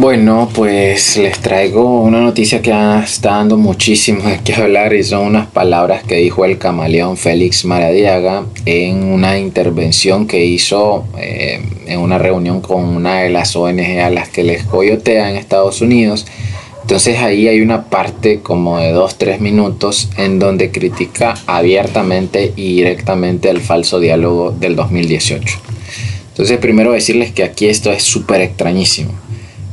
Bueno, pues les traigo una noticia que está dando muchísimo de qué hablar y son unas palabras que dijo el camaleón Félix Maradiaga en una intervención que hizo en una reunión con una de las ONG a las que les coyotea en Estados Unidos. Entonces ahí hay una parte como de 2-3 minutos en donde critica abiertamente y directamente el falso diálogo del 2018. Entonces primero decirles que aquí esto es súper extrañísimo.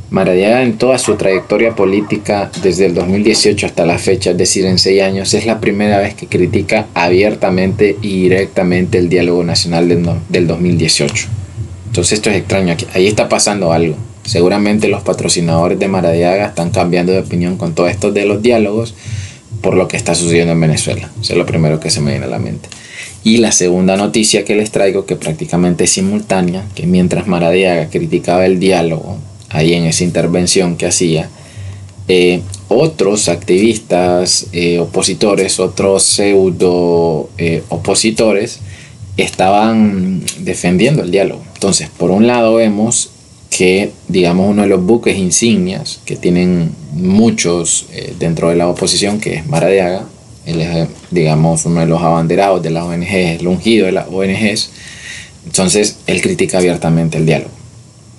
Maradiaga en toda su trayectoria política desde el 2018 hasta la fecha, es decir, en 6 años, es la primera vez que critica abiertamente y directamente el diálogo nacional del 2018. Entonces esto es extraño, ahí está pasando algo. Seguramente los patrocinadores de Maradiaga están cambiando de opinión con todo esto de los diálogos por lo que está sucediendo en Venezuela. Eso es lo primero que se me viene a la mente. Y la segunda noticia que les traigo, que prácticamente es simultánea, que mientras Maradiaga criticaba el diálogo, ahí en esa intervención que hacía, otros activistas, opositores, otros pseudo opositores estaban defendiendo el diálogo. Entonces, por un lado vemos que, digamos, uno de los buques insignias que tienen muchos dentro de la oposición, que es Maradiaga, él es, digamos, uno de los abanderados de la ONG, el ungido de las ONGs. Entonces, él critica abiertamente el diálogo.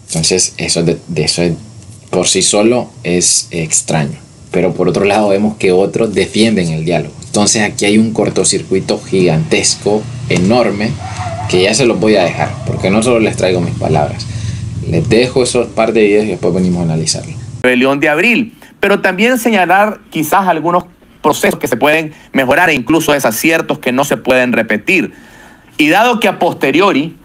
Entonces, eso por sí solo es extraño. Pero por otro lado vemos que otros defienden el diálogo. Entonces aquí hay un cortocircuito gigantesco, enorme, que ya se los voy a dejar, porque no solo les traigo mis palabras. Les dejo esos par de videos y después venimos a analizarlo. Rebelión de abril, pero también señalar quizás algunos procesos que se pueden mejorar e incluso desaciertos que no se pueden repetir. Y dado que a posteriori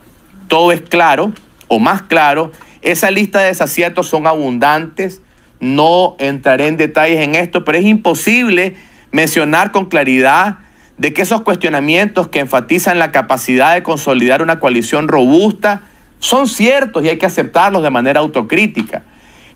todo es claro, o más claro, esa lista de desaciertos son abundantes. No entraré en detalles en esto, pero es imposible mencionar con claridad de que esos cuestionamientos que enfatizan la capacidad de consolidar una coalición robusta son ciertos y hay que aceptarlos de manera autocrítica.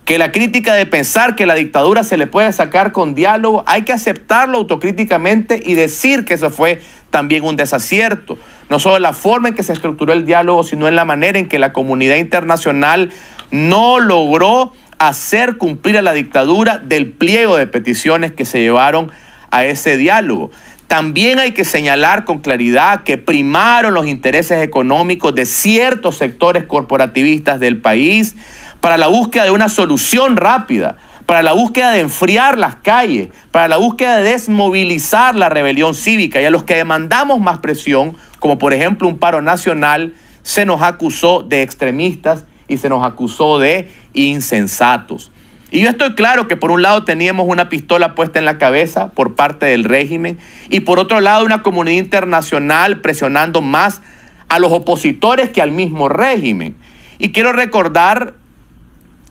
Que la crítica de pensar que la dictadura se le puede sacar con diálogo, hay que aceptarlo autocríticamente y decir que eso fue también un desacierto. No solo la forma en que se estructuró el diálogo, sino en la manera en que la comunidad internacional no logró hacer cumplir a la dictadura del pliego de peticiones que se llevaron a ese diálogo. También hay que señalar con claridad que primaron los intereses económicos de ciertos sectores corporativistas del país para la búsqueda de una solución rápida, para la búsqueda de enfriar las calles, para la búsqueda de desmovilizar la rebelión cívica. Y a los que demandamos más presión, como por ejemplo un paro nacional, se nos acusó de extremistas y se nos acusó de insensatos. Y yo estoy claro que por un lado teníamos una pistola puesta en la cabeza por parte del régimen y por otro lado una comunidad internacional presionando más a los opositores que al mismo régimen. Y quiero recordar,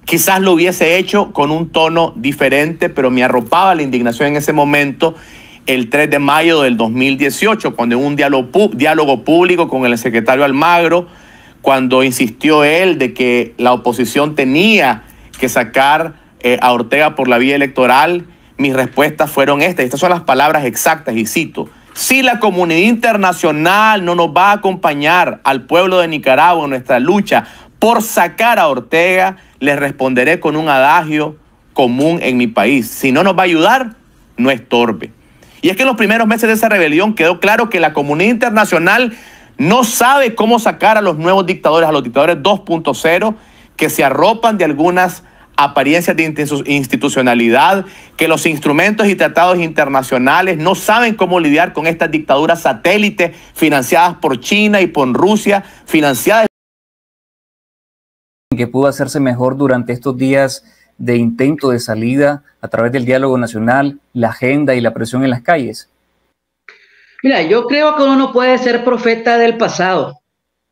quizás lo hubiese hecho con un tono diferente, pero me arropaba la indignación en ese momento, el 3 de mayo del 2018, cuando en un diálogo público con el secretario Almagro, cuando insistió él de que la oposición tenía que sacar a Ortega por la vía electoral, mis respuestas fueron estas. Estas son las palabras exactas y cito: si la comunidad internacional no nos va a acompañar al pueblo de Nicaragua en nuestra lucha por sacar a Ortega, les responderé con un adagio común en mi país: si no nos va a ayudar, no estorbe. Y es que en los primeros meses de esa rebelión quedó claro que la comunidad internacional no sabe cómo sacar a los nuevos dictadores, a los dictadores 2.0, que se arropan de algunas apariencias de institucionalidad, que los instrumentos y tratados internacionales no saben cómo lidiar con estas dictaduras satélites financiadas por China y por Rusia, financiadas. Que pudo hacerse mejor durante estos días de intento de salida a través del diálogo nacional, la agenda y la presión en las calles? Mira, yo creo que uno no puede ser profeta del pasado,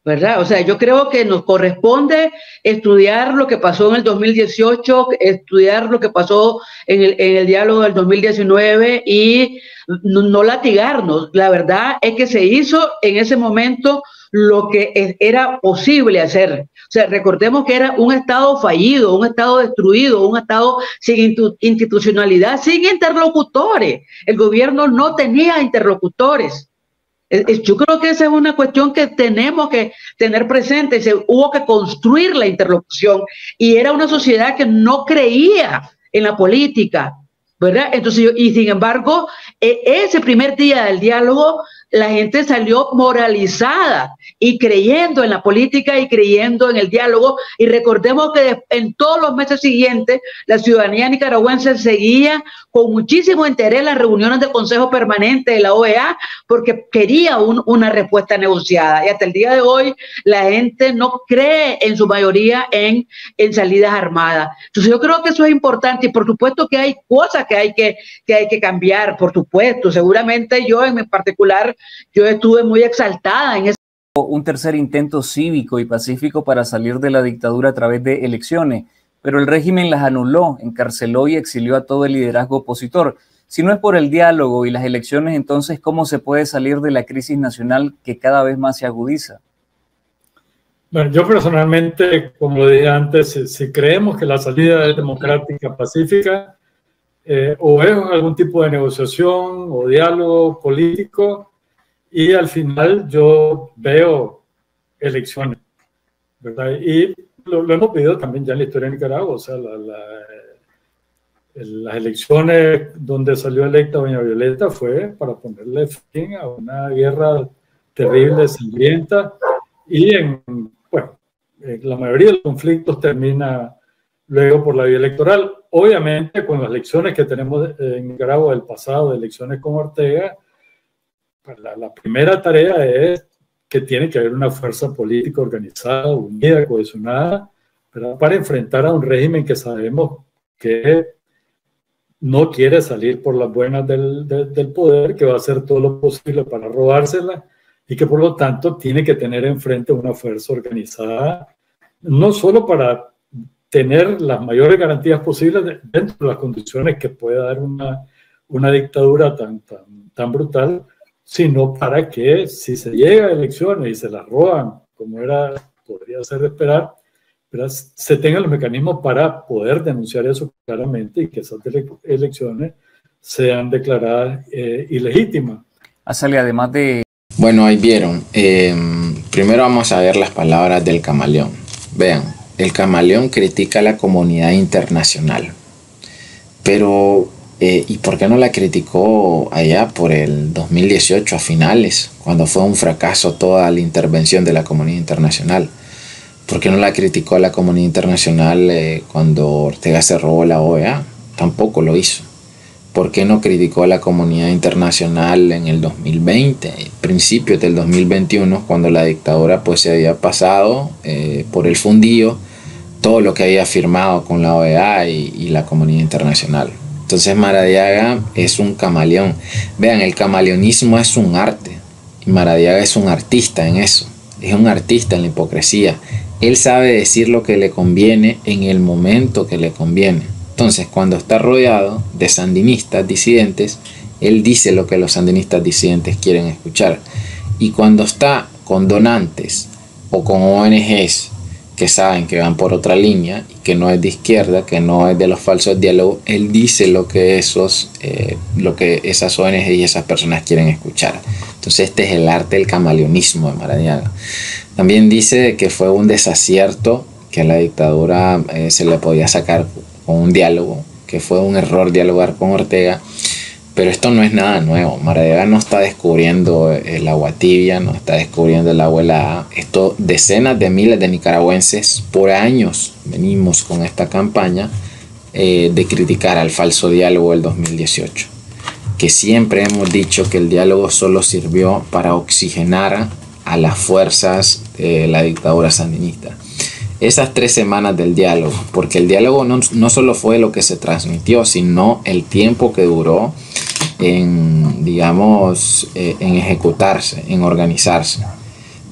¿verdad? O sea, yo creo que nos corresponde estudiar lo que pasó en el 2018, estudiar lo que pasó en el diálogo del 2019 y no latigarnos. La verdad es que se hizo en ese momento lo que era posible hacer. O sea, recordemos que era un Estado fallido, un Estado destruido, un Estado sin institucionalidad, sin interlocutores. El gobierno no tenía interlocutores. Yo creo que esa es una cuestión que tenemos que tener presente. Hubo que construir la interlocución y era una sociedad que no creía en la política, ¿verdad? Entonces, y sin embargo, ese primer día del diálogo, la gente salió moralizada y creyendo en la política y creyendo en el diálogo. Y recordemos que en todos los meses siguientes, la ciudadanía nicaragüense seguía con muchísimo interés las reuniones del Consejo Permanente de la OEA porque quería una respuesta negociada. Y hasta el día de hoy, la gente no cree en su mayoría en salidas armadas. Entonces, yo creo que eso es importante y por supuesto que hay cosas que hay que cambiar, por supuesto. Seguramente yo en particular, yo estuve muy exaltada en ese. Un tercer intento cívico y pacífico para salir de la dictadura a través de elecciones, pero el régimen las anuló, encarceló y exilió a todo el liderazgo opositor. Si no es por el diálogo y las elecciones, entonces, ¿cómo se puede salir de la crisis nacional que cada vez más se agudiza? Bueno, yo personalmente, como lo dije antes, si creemos que la salida es democrática, pacífica, o es algún tipo de negociación o diálogo político, y al final yo veo elecciones, ¿verdad? Y lo hemos visto también ya en la historia de Nicaragua, o sea, las elecciones donde salió electa doña Violeta fue para ponerle fin a una guerra terrible, sangrienta, y la mayoría de los conflictos termina luego por la vía electoral. Obviamente, con las elecciones que tenemos en Nicaragua del pasado, de elecciones con Ortega, pues la primera tarea es que tiene que haber una fuerza política organizada, unida, cohesionada, ¿verdad? Para enfrentar a un régimen que sabemos que no quiere salir por las buenas del poder, que va a hacer todo lo posible para robársela y que por lo tanto tiene que tener enfrente una fuerza organizada, no solo para tener las mayores garantías posibles dentro de las condiciones que pueda dar una dictadura tan brutal, sino para que si se llega a elecciones y se las roban, como podría ser de esperar, pero se tengan los mecanismos para poder denunciar eso claramente y que esas elecciones sean declaradas ilegítimas. Azalea, además de... Bueno, ahí vieron. Primero vamos a ver las palabras del camaleón. Vean, el camaleón critica a la comunidad internacional, pero ¿y por qué no la criticó allá por el 2018 a finales, cuando fue un fracaso toda la intervención de la comunidad internacional? ¿Por qué no la criticó a la comunidad internacional cuando Ortega se robó la OEA? Tampoco lo hizo. ¿Por qué no criticó a la comunidad internacional en el 2020, principios del 2021, cuando la dictadura pues se había pasado por el fundillo todo lo que había firmado con la OEA y la comunidad internacional? Entonces Maradiaga es un camaleón. Vean, el camaleonismo es un arte y Maradiaga es un artista en eso. Es un artista en la hipocresía. Él sabe decir lo que le conviene en el momento que le conviene. Entonces, cuando está rodeado de sandinistas disidentes, él dice lo que los sandinistas disidentes quieren escuchar. Y cuando está con donantes o con ONGs que saben que van por otra línea y que no es de izquierda, que no es de los falsos diálogos, él dice lo que esas ONGs y esas personas quieren escuchar. Entonces este es el arte del camaleonismo de Maradiaga. También dice que fue un desacierto, que a la dictadura se le podía sacar con un diálogo, que fue un error dialogar con Ortega, pero esto no es nada nuevo. Maradiaga no está descubriendo el agua tibia, no está descubriendo el agua helada. Esto, decenas de miles de nicaragüenses por años venimos con esta campaña de criticar al falso diálogo del 2018, que siempre hemos dicho que el diálogo solo sirvió para oxigenar a las fuerzas de la dictadura sandinista. Esas 3 semanas del diálogo, porque el diálogo no solo fue lo que se transmitió, sino el tiempo que duró en, digamos, en ejecutarse, en organizarse.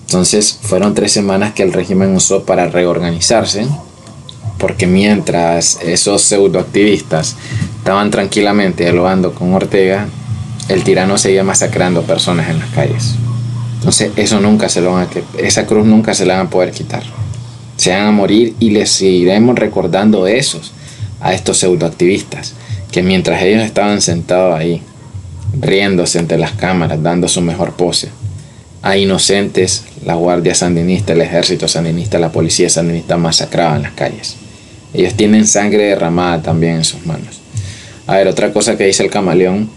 Entonces fueron 3 semanas que el régimen usó para reorganizarse, porque mientras esos pseudoactivistas estaban tranquilamente dialogando con Ortega, el tirano seguía masacrando personas en las calles. Entonces esa cruz nunca se la van a poder quitar. Se van a morir y les seguiremos recordando a estos pseudoactivistas, que mientras ellos estaban sentados ahí, riéndose ante las cámaras, dando su mejor pose, a inocentes, la guardia sandinista, el ejército sandinista, la policía sandinista masacraba en las calles. Ellos tienen sangre derramada también en sus manos. A ver, otra cosa que dice el Camaleón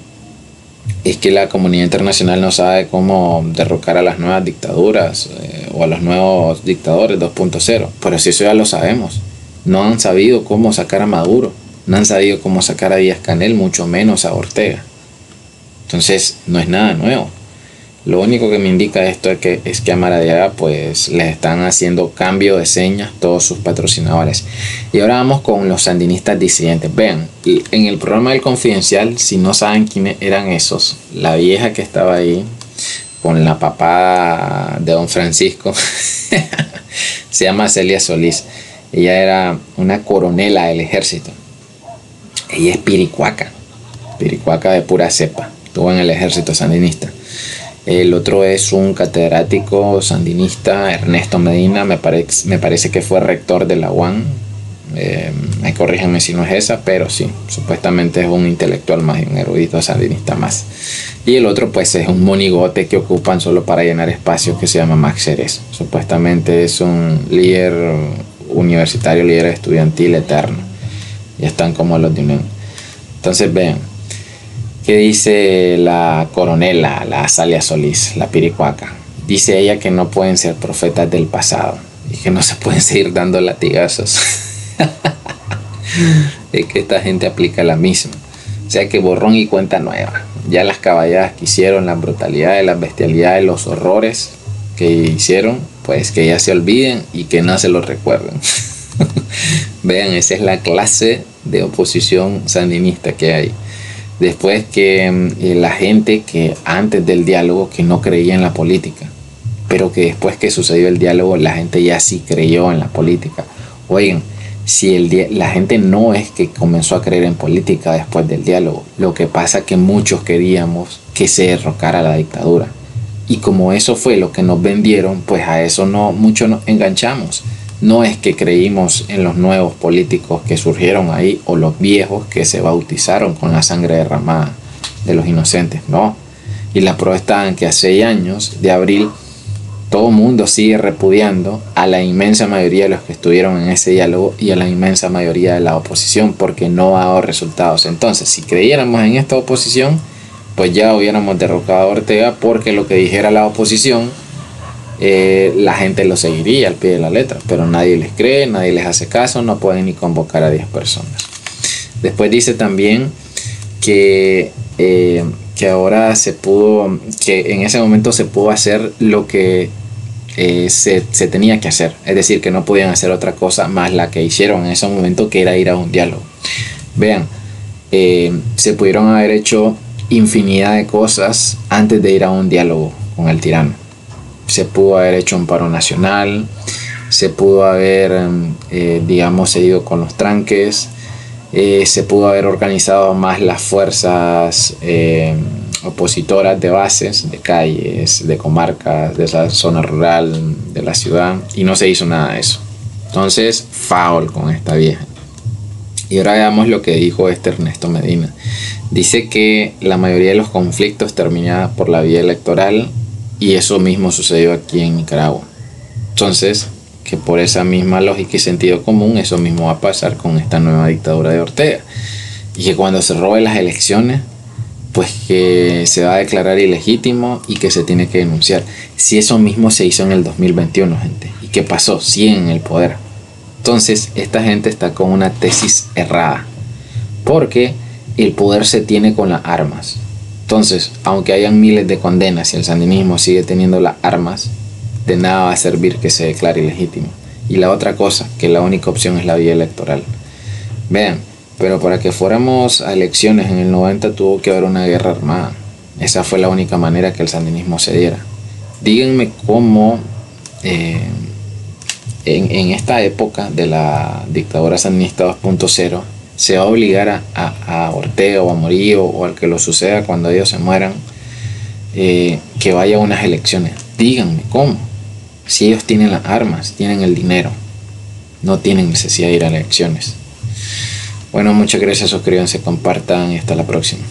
es que la comunidad internacional no sabe cómo derrocar a las nuevas dictaduras o a los nuevos dictadores 2.0. Pero si eso ya lo sabemos. No han sabido cómo sacar a Maduro, no han sabido cómo sacar a Díaz-Canel, mucho menos a Ortega. Entonces no es nada nuevo. Lo único que me indica esto es que a Maradiaga pues les están haciendo cambio de señas todos sus patrocinadores. Y ahora vamos con los sandinistas disidentes. Vean, en el programa del Confidencial, si no saben quiénes eran esos, la vieja que estaba ahí con la papá de don Francisco se llama Celia Solís. Ella era una coronela del ejército. Ella es piricuaca de pura cepa. Estuvo en el ejército sandinista. El otro es un catedrático sandinista, Ernesto Medina, me parece que fue rector de la UAN. Corríjanme si no es esa, pero sí, supuestamente es un intelectual más y un erudito sandinista más. Y el otro pues es un monigote que ocupan solo para llenar espacios, que se llama Max Cerezo. Supuestamente es un líder universitario, líder estudiantil eterno. Ya están como los de UNEM. Entonces vean, ¿qué dice la coronela, la Celia Solís, la piricuaca? Dice ella que no pueden ser profetas del pasado y que no se pueden seguir dando latigazos. Es que esta gente aplica la misma. O sea que borrón y cuenta nueva. Ya las caballadas que hicieron, las brutalidades, las bestialidades, los horrores que hicieron, pues que ya se olviden y que no se los recuerden. Vean, esa es la clase de oposición sandinista que hay. Después que la gente que antes del diálogo que no creía en la política, pero que después que sucedió el diálogo la gente ya sí creyó en la política. Oigan, si la gente no es que comenzó a creer en política después del diálogo, lo que pasa es que muchos queríamos que se derrocara la dictadura. Y como eso fue lo que nos vendieron, pues a eso no mucho nos enganchamos. No es que creímos en los nuevos políticos que surgieron ahí o los viejos que se bautizaron con la sangre derramada de los inocentes, no. Y la prueba está en que hace 6 años de abril todo el mundo sigue repudiando a la inmensa mayoría de los que estuvieron en ese diálogo y a la inmensa mayoría de la oposición, porque no ha dado resultados. Entonces, si creyéramos en esta oposición, pues ya hubiéramos derrocado a Ortega, porque lo que dijera la oposición, la gente lo seguiría al pie de la letra, pero nadie les cree, nadie les hace caso, no pueden ni convocar a 10 personas. Después dice también que ahora que en ese momento se pudo hacer lo que se tenía que hacer, es decir, que no podían hacer otra cosa más la que hicieron en ese momento, que era ir a un diálogo. Vean, se pudieron haber hecho infinidad de cosas antes de ir a un diálogo con el tirano. Se pudo haber hecho un paro nacional, se pudo haber, seguido con los tranques, se pudo haber organizado más las fuerzas opositoras de bases, de calles, de comarcas, de la zona rural, de la ciudad, y no se hizo nada de eso. Entonces, foul con esta vieja. Y ahora veamos lo que dijo Ernesto Medina. Dice que la mayoría de los conflictos terminaban por la vía electoral, y eso mismo sucedió aquí en Nicaragua. Entonces, que por esa misma lógica y sentido común, eso mismo va a pasar con esta nueva dictadura de Ortega. Y que cuando se robe las elecciones, pues que se va a declarar ilegítimo y que se tiene que denunciar. Si eso mismo se hizo en el 2021, gente. ¿Y qué pasó? Siguen en el poder. Entonces, esta gente está con una tesis errada. Porque el poder se tiene con las armas. Entonces, aunque hayan miles de condenas y el sandinismo sigue teniendo las armas, de nada va a servir que se declare ilegítimo. Y la otra cosa, que la única opción es la vía electoral. Vean, pero para que fuéramos a elecciones en el 90 tuvo que haber una guerra armada. Esa fue la única manera que el sandinismo se diera. Díganme cómo en esta época de la dictadura sandinista 2.0 se va a obligar a Ortega o a Murillo o al que lo suceda cuando ellos se mueran, que vaya a unas elecciones. Díganme cómo. Si ellos tienen las armas, tienen el dinero, no tienen necesidad de ir a elecciones. Bueno, muchas gracias, suscríbanse, compartan y hasta la próxima.